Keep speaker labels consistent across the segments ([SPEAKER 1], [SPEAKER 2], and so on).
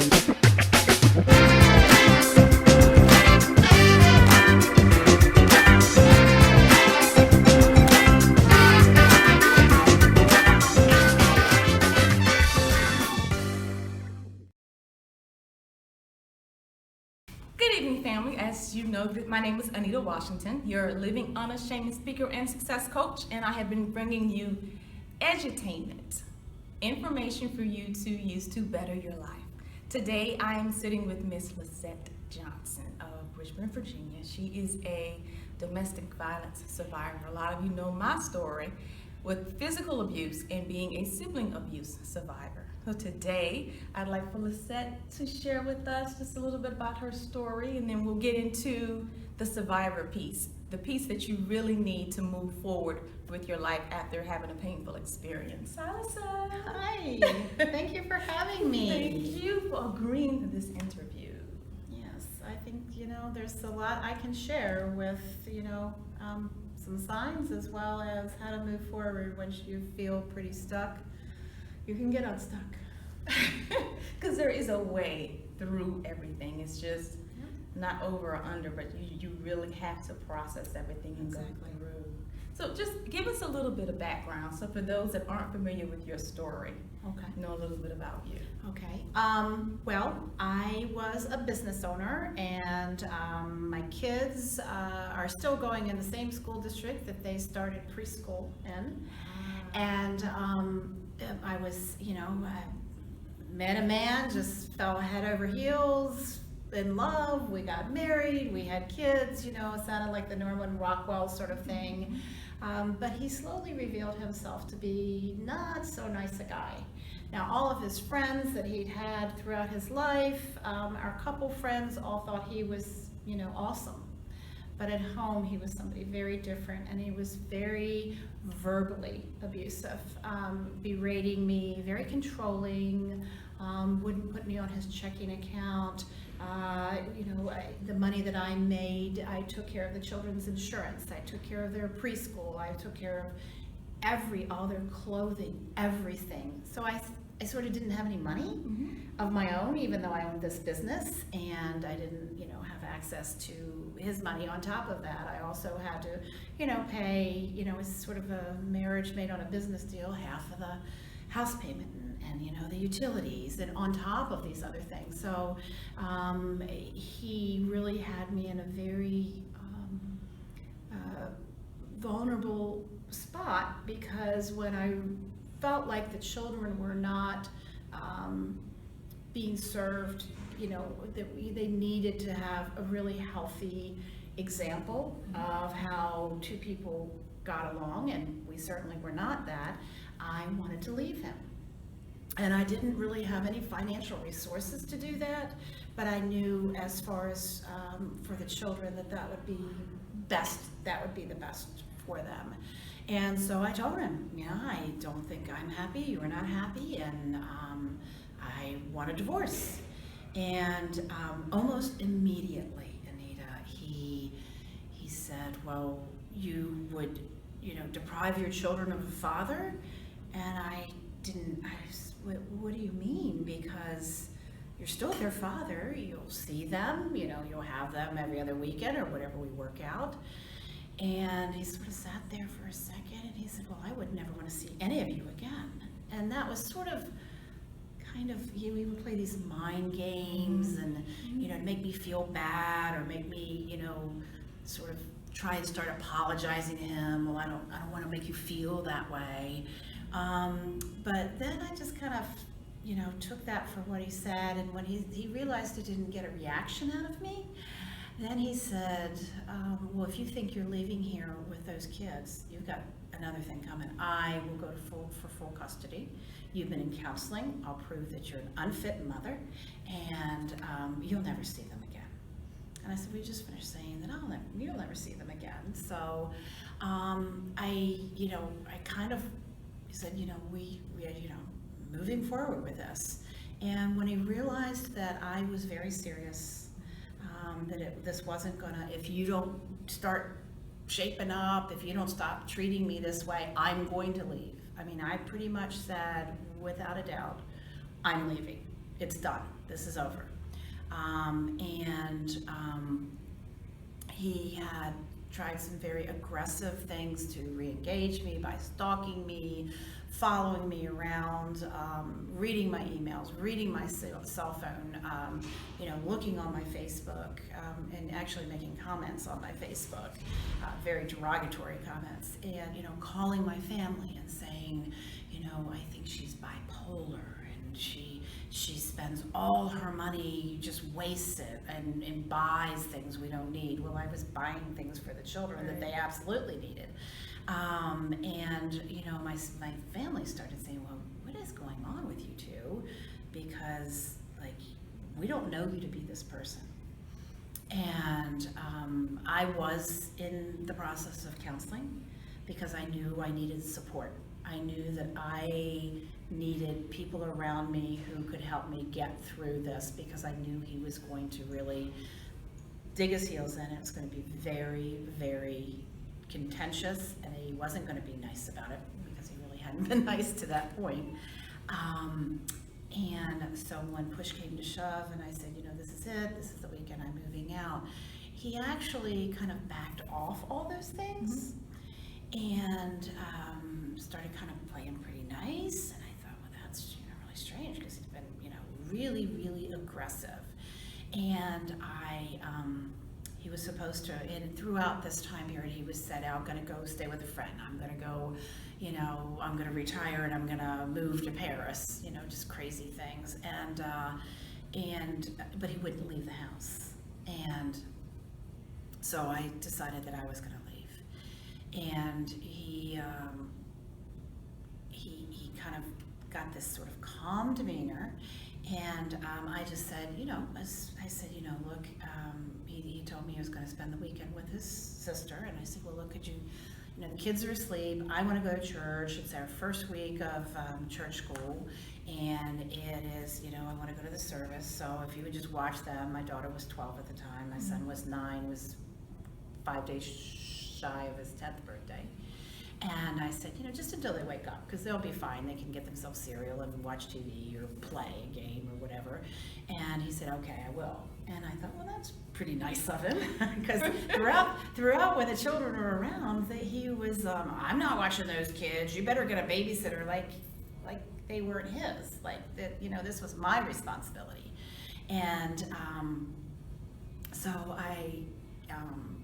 [SPEAKER 1] Good evening, family. As you know, my name is Anita Washington, your living unashamed speaker and success coach, and I have been bringing you edutainment, information for you to use to better your life. Today, I am sitting with Miss Lisette Johnson of Richmond, Virginia. She is a domestic violence survivor. A lot of you know my story with physical abuse and being a sibling abuse survivor. So today, I'd like for Lisette to share with us just a little bit about her story, and then we'll get into the survivor piece, the piece that you really need to move forward with your life after having a painful experience. Hi, Lisette.
[SPEAKER 2] Hi, thank you for having me.
[SPEAKER 1] Thank you for agreeing to this interview.
[SPEAKER 2] Yes, I think, there's a lot I can share with, some signs as well as how to move forward when you feel pretty stuck. You can get unstuck.
[SPEAKER 1] Because there is a way through everything. It's just not over or under, but you really have to process everything and go through. So just give us a little bit of background. So for those that aren't familiar with your story, know a little bit about you.
[SPEAKER 2] Okay. Well, I was a business owner, and my kids are still going in the same school district that they started preschool in. And I was, I met a man, just fell head over heels, in love, we got married, we had kids, it sounded like the Norman Rockwell sort of thing. But he slowly revealed himself to be not so nice a guy. Now, all of his friends that he'd had throughout his life, our couple friends all thought he was, awesome. But at home, he was somebody very different, and he was very verbally abusive, berating me, very controlling, wouldn't put me on his checking account. The money that I made, I took care of the children's insurance, I took care of their preschool, I took care of all their clothing, everything. So I sort of didn't have any money of my own, even though I owned this business, and I didn't, have access to his money on top of that. I also had to, pay, it was sort of a marriage made on a business deal, half of the house payment and the utilities, and on top of these other things. So he really had me in a very vulnerable spot, because when I felt like the children were not being served, that they needed to have a really healthy example of how two people got along, and we certainly were not that, I wanted to leave him. And I didn't really have any financial resources to do that, but I knew as far as for the children that would be the best for them. And so I told him, I don't think I'm happy, you're not happy, and I want a divorce. And almost immediately, Anita, he said, well, you would, deprive your children of a father? And what do you mean? Because you're still their father, you'll see them, you'll have them every other weekend or whatever we work out. And he sort of sat there for a second, and he said, well, I would never want to see any of you again. And that was sort of he would play these mind games and, make me feel bad, or make me, sort of try and start apologizing to him. Well, I don't want to make you feel that way. But then I just kind of, took that for what he said. And when he realized he didn't get a reaction out of me, then he said, well, if you think you're leaving here with those kids, you've got another thing coming. I will go for full custody. You've been in counseling. I'll prove that you're an unfit mother, and you'll never see them again. And I said, we just finished saying that you'll never see them again. So I kind of said, we moving forward with this. And when he realized that I was very serious, this wasn't gonna, if you don't start shaping up, if you don't stop treating me this way, I'm going to leave. I mean, I pretty much said, without a doubt, I'm leaving. it's done. This is over. He had tried some very aggressive things to re-engage me by stalking me, following me around, reading my emails, reading my cell phone, looking on my Facebook, and actually making comments on my Facebook, very derogatory comments, and, calling my family and saying, I think she's bipolar, and she spends all her money, just wastes it, and buys things we don't need. Well, I was buying things for the children that they absolutely needed. My family started saying, well, what is going on with you two? Because, we don't know you to be this person. And I was in the process of counseling because I knew I needed support. I knew that I needed people around me who could help me get through this, because I knew he was going to really dig his heels in. It was going to be very, very contentious, and he wasn't going to be nice about it, because he really hadn't been nice to that point. And so when push came to shove and I said, this is it, this is the weekend I'm moving out, he actually kind of backed off all those things. And started kind of playing pretty nice, and I thought, well, that's really strange, because he's been really, really aggressive. And he was supposed to, and throughout this time period, he was said, I'm going to go stay with a friend. I'm going to go, I'm going to retire and I'm going to move to Paris. Just crazy things. But he wouldn't leave the house, and so I decided that I was going to leave. And he kind of got this sort of calm demeanor, and I just said, I said, look, he told me he was going to spend the weekend with his sister, and I said, well, look, could you, the kids are asleep, I want to go to church, it's our first week of church school, and it is, I want to go to the service, so if you would just watch them. My daughter was 12 at the time, my son was 9, was 5 days shy of his 10th birthday. And I said, just until they wake up, because they'll be fine. They can get themselves cereal and watch TV or play a game or whatever. And he said, okay, I will. And I thought, well, that's pretty nice of him, because throughout when the children were around, he was, I'm not watching those kids. You better get a babysitter, like they weren't his, that, this was my responsibility. And so I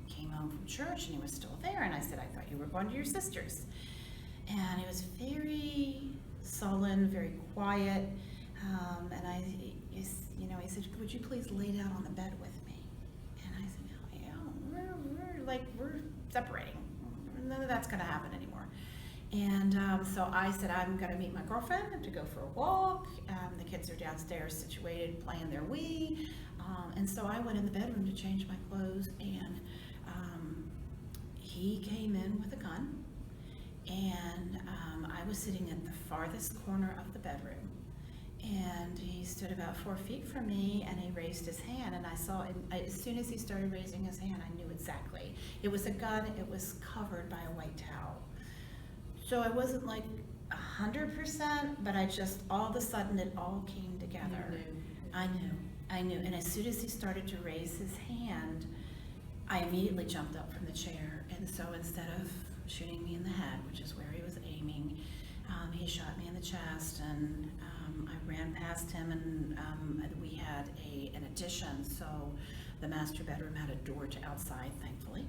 [SPEAKER 2] came home from church, and he was still there, and I said, I thought you were going to your sister's. And he was very sullen, very quiet, and he said, would you please lay down on the bed with me? And I said, no, we're separating. None of that's going to happen anymore. And so I said, I'm going to meet my girlfriend to go for a walk. The kids are downstairs situated playing their Wii. And so I went in the bedroom to change my clothes, and he came in with a gun, and I was sitting at the farthest corner of the bedroom, and he stood about 4 feet from me, and he raised his hand, and I saw him, as soon as he started raising his hand, I knew exactly. It was a gun, it was covered by a white towel. So I wasn't 100%, but I just, all of a sudden, it all came together. I knew, and as soon as he started to raise his hand, I immediately jumped up from the chair, and so instead of shooting me in the head, which is where he was aiming, he shot me in the chest, and I ran past him, and we had an addition, so the master bedroom had a door to outside, thankfully,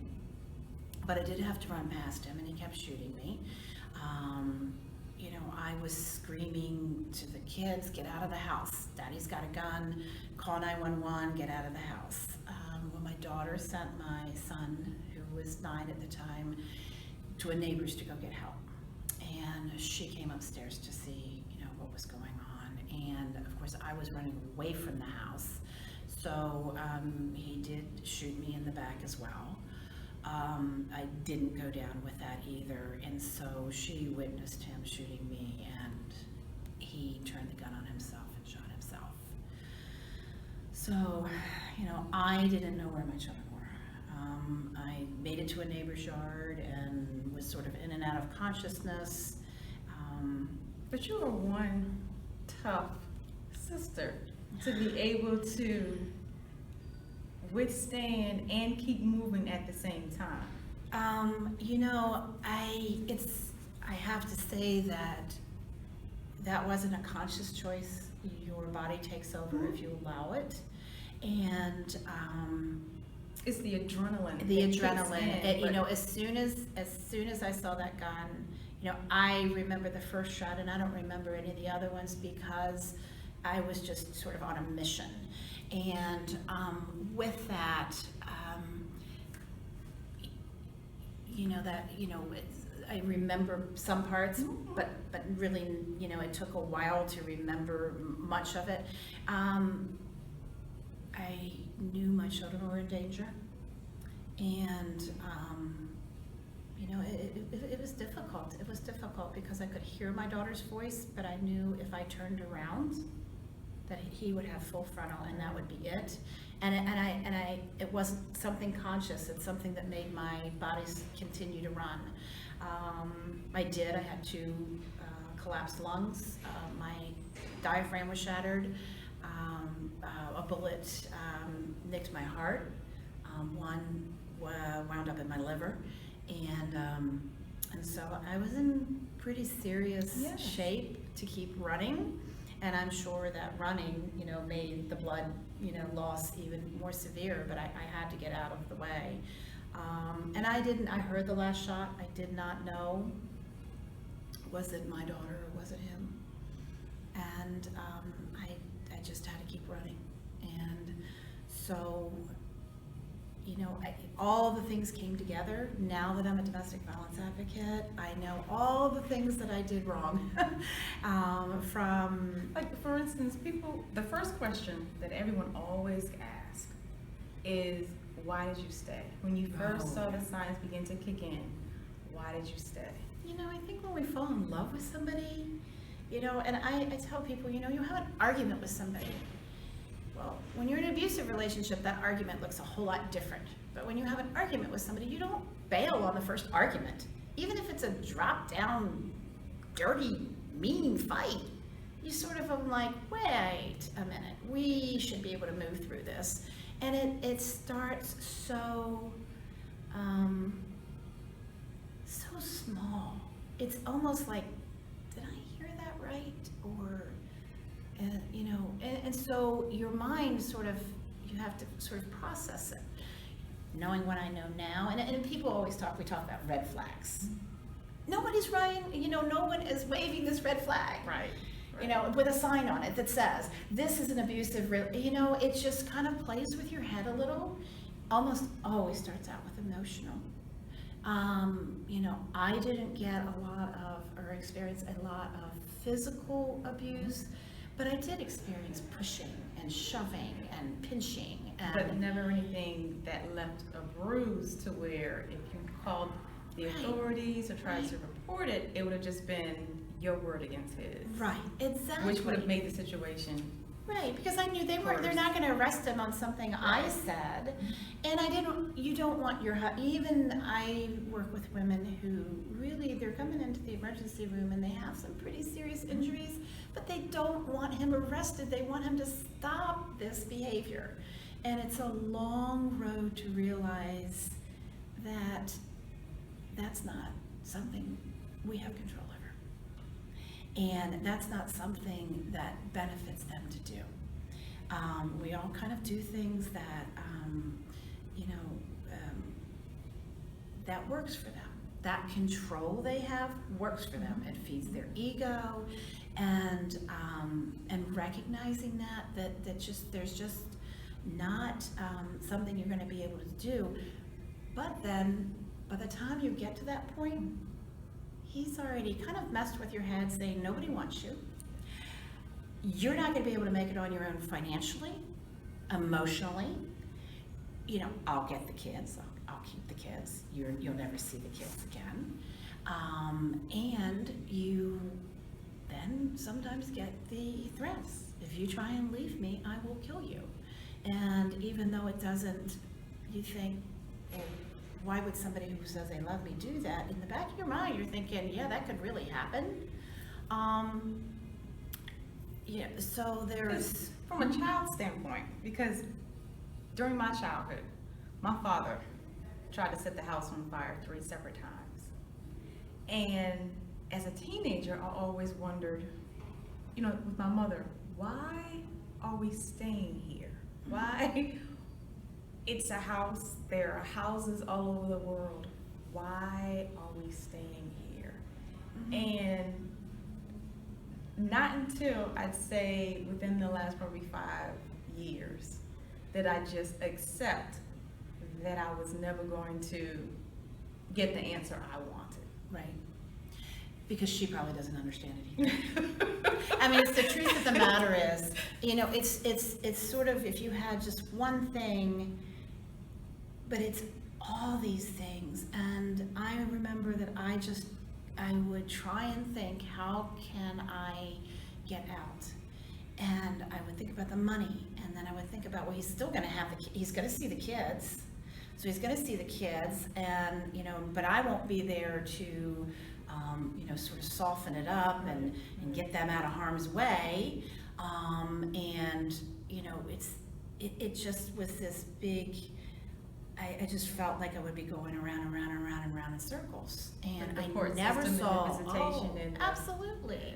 [SPEAKER 2] but I did have to run past him, and he kept shooting me. I was screaming to the kids, get out of the house. Daddy's got a gun, call 911, get out of the house. Well, my daughter sent my son, who was 9 at the time, to a neighbor's to go get help. And she came upstairs to see, what was going on. And of course, I was running away from the house. So he did shoot me in the back as well. I didn't go down with that either, and so she witnessed him shooting me, and he turned the gun on himself and shot himself. So, I didn't know where my children were. I made it to a neighbor's yard and was sort of in and out of consciousness.
[SPEAKER 1] But you were one tough sister. to be able to withstand and keep moving at the same time?
[SPEAKER 2] You know, I have to say that that wasn't a conscious choice. Your body takes over if you allow it. And
[SPEAKER 1] It's the adrenaline.
[SPEAKER 2] the
[SPEAKER 1] that kicks
[SPEAKER 2] adrenaline,
[SPEAKER 1] in,
[SPEAKER 2] you
[SPEAKER 1] but-
[SPEAKER 2] know, as soon as I saw that gun, you know, I remember the first shot, and I don't remember any of the other ones because I was just sort of on a mission. And with that, I remember some parts, but really, you know, it took a while to remember much of it. I knew my children were in danger, and you know, it was difficult. It was difficult because I could hear my daughter's voice, but I knew if I turned around, that he would have full frontal, and that would be it. It wasn't something conscious. It's something that made my body continue to run. I had two collapsed lungs. My diaphragm was shattered. A bullet nicked my heart. One wound up in my liver, and so I was in pretty serious
[SPEAKER 1] Yes.
[SPEAKER 2] shape to keep running. And I'm sure that running, you know, made the blood, you know, loss even more severe, but I had to get out of the way. And I heard the last shot. I did not know, was it my daughter or was it him? And I just had to keep running. And so, you know, all the things came together. Now that I'm a domestic violence advocate, I know all the things that I did wrong. From
[SPEAKER 1] Like, for instance, the first question that everyone always asks is, why did you stay? When you first saw the signs begin to kick in, why did you stay?
[SPEAKER 2] You know, I think when we fall in love with somebody, you know, and I tell people, you know, you have an argument with somebody. Well, when you're in an abusive relationship, that argument looks a whole lot different. But when you have an argument with somebody, you don't bail on the first argument. Even if it's a drop-down, dirty, mean fight, you sort of are like, wait a minute, we should be able to move through this. And it starts so small. It's almost like, did I hear that right? Or, you know, and so your mind you have to sort of process it. Knowing what I know now, and people always we talk about red flags. Nobody's right, you know, no one is waving this red flag.
[SPEAKER 1] Right.
[SPEAKER 2] You know, with a sign on it that says, this is an abusive, you know, it just kind of plays with your head a little. Almost always starts out with emotional. You know, I didn't get or experience a lot of physical abuse, but I did experience pushing and shoving and pinching.
[SPEAKER 1] But never anything that left a bruise to where if you called the authorities or tried to report it, it would have just been your word against his.
[SPEAKER 2] Right, exactly.
[SPEAKER 1] Which would have made the situation.
[SPEAKER 2] Right, because I knew they're not going to arrest him on something I said, and you don't want even I work with women who really, they're coming into the emergency room and they have some pretty serious injuries, but they don't want him arrested, they want him to stop this behavior. And it's a long road to realize that that's not something we have control over. And that's not something that benefits them to do. We all kind of do things that, you know, that works for them. That control they have works for them. It feeds their ego, and recognizing that there's just not something you're going to be able to do. But then, by the time you get to that point, he's already kind of messed with your head, saying nobody wants you. You're not going to be able to make it on your own financially, emotionally. You know, I'll get the kids. I'll keep the kids. You'll never see the kids again. And you then sometimes get the threats. If you try and leave me, I will kill you. And even though it doesn't, you think, well, why would somebody who says they love me do that? In the back of your mind, you're thinking, yeah, that could really happen. Yeah, so
[SPEAKER 1] from a child's standpoint, because during my childhood, my father tried to set the house on fire 3 separate times. And as a teenager, I always wondered, you know, with my mother, why are we staying here? Why? It's a house, there are houses all over the world. Why are we staying here? And not until I'd say within the last probably 5 years that I just accept that I was never going to get the answer I wanted.
[SPEAKER 2] Right. Because she probably doesn't understand it either. I mean, it's the truth of the matter is, you know, it's sort of, if you had just one thing, but it's all these things. And I remember that I would try and think, how can I get out? And I would think about the money, and then I would think about, well, he's still going to have he's going to see the kids. So he's going to see the kids, and, you know, but I won't be there to, you know, sort of soften it up and get them out of harm's way. And, you know, it just was this big, I just felt like I would be going around and around and around and around in circles. And I never saw, absolutely.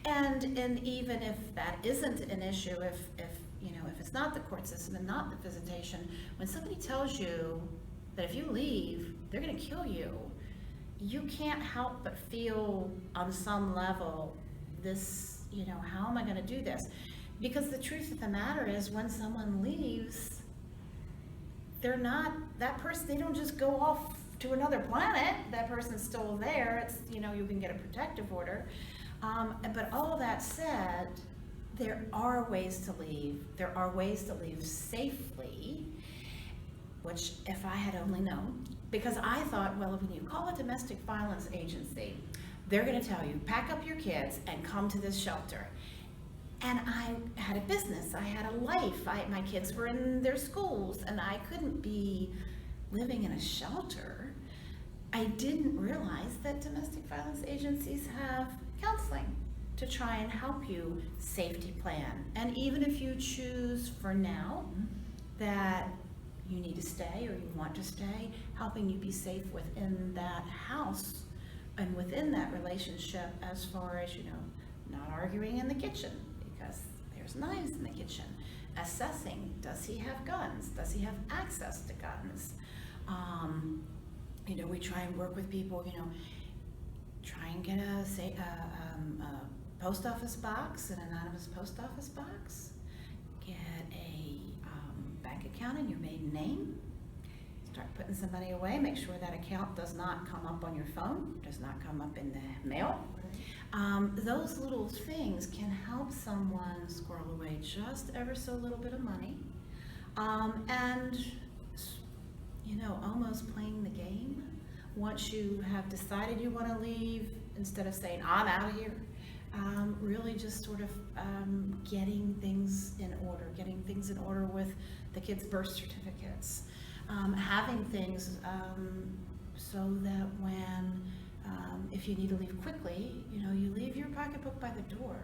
[SPEAKER 2] And even if that isn't an issue, if you know, if it's not the court system and not the visitation, when somebody tells you that if you leave, they're going to kill you, you can't help but feel on some level this, you know, how am I going to do this? Because the truth of the matter is, when someone leaves, they're not, that person, they don't just go off to another planet. That person's still there. It's, you know, you can get a protective order. But all that said, there are ways to leave. There are ways to leave safely, which if I had only known, because I thought, well, when you call a domestic violence agency, they're going to tell you, pack up your kids and come to this shelter. And I had a business, I had a life, my kids were in their schools, and I couldn't be living in a shelter. I didn't realize that domestic violence agencies have counseling to try and help you safety plan. And even if you choose for now that you need to stay or you want to stay, helping you be safe within that house and within that relationship, as far as, you know, not arguing in the kitchen because there's knives in the kitchen, assessing, does he have guns, does he have access to guns? You know, we try and work with people, you know, try and get a post office box, an anonymous post office box, get a bank account in your maiden name, start putting somebody away, make sure that account does not come up on your phone, does not come up in the mail. Those little things can help someone squirrel away just ever so little bit of money, and, you know, almost playing the game. Once you have decided you want to leave, instead of saying, I'm out of here, really just sort of getting things in order with the kids' birth certificates, having things so that when, if you need to leave quickly, you know, you leave your pocketbook by the door.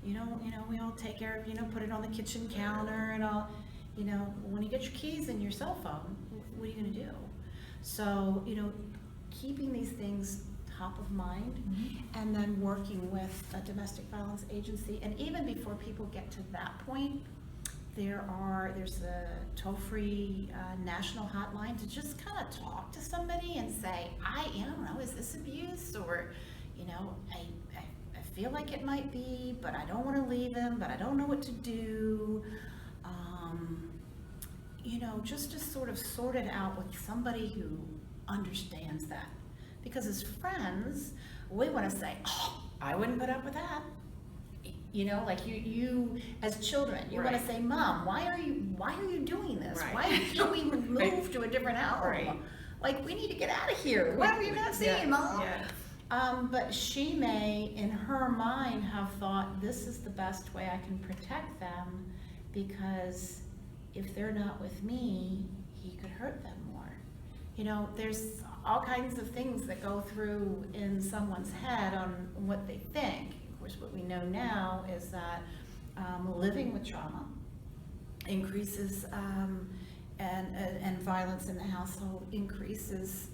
[SPEAKER 2] You know, we all take care of, you know, put it on the kitchen counter and all, you know, when you get your keys and your cell phone, what are you going to do? So, you know, keeping these things top of mind, and then working with a domestic violence agency. And even before people get to that point, there's a toll-free national hotline to just kind of talk to somebody and say, I don't know, is this abuse? Or, you know, I feel like it might be, but I don't want to leave him, but I don't know what to do. You know, just to sort of sort it out with somebody who understands that. Because as friends, we want to say, oh, I wouldn't put up with that. You know, like you as children, you want to say, Mom, why are you doing this?
[SPEAKER 1] Right.
[SPEAKER 2] Why can't we move to a different house?
[SPEAKER 1] Right.
[SPEAKER 2] Like, we need to get out of here. Why are you not seeing, Mom?
[SPEAKER 1] Yeah.
[SPEAKER 2] But she may, in her mind, have thought, this is the best way I can protect them, because if they're not with me, he could hurt them more. You know, there's all kinds of things that go through in someone's head on what they think. Of course, what we know now is that living with trauma, increases, and violence in the household increases,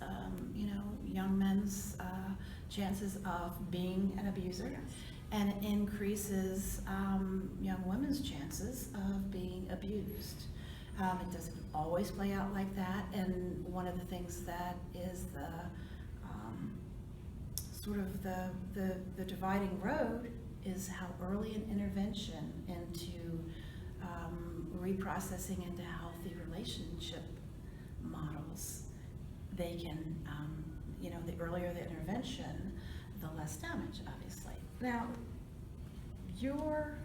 [SPEAKER 2] young men's chances of being an abuser.
[SPEAKER 1] Yes.
[SPEAKER 2] And it increases young women's chances of being abused. It doesn't always play out like that, and one of the things that is the sort of the dividing road is how early an intervention into reprocessing into healthy relationship models they can, the earlier the intervention, the less damage, obviously.
[SPEAKER 1] Now, your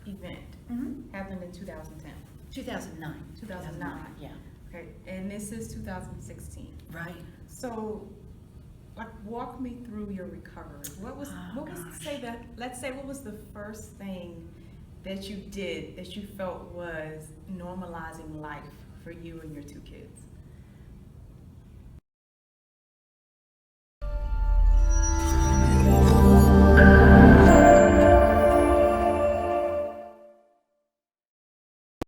[SPEAKER 1] event happened in 2010.
[SPEAKER 2] 2009.
[SPEAKER 1] 2009.
[SPEAKER 2] Yeah.
[SPEAKER 1] Okay, and this is 2016.
[SPEAKER 2] Right.
[SPEAKER 1] So, like, walk me through your recovery. What was what was the first thing that you did that you felt was normalizing life for you and your two kids?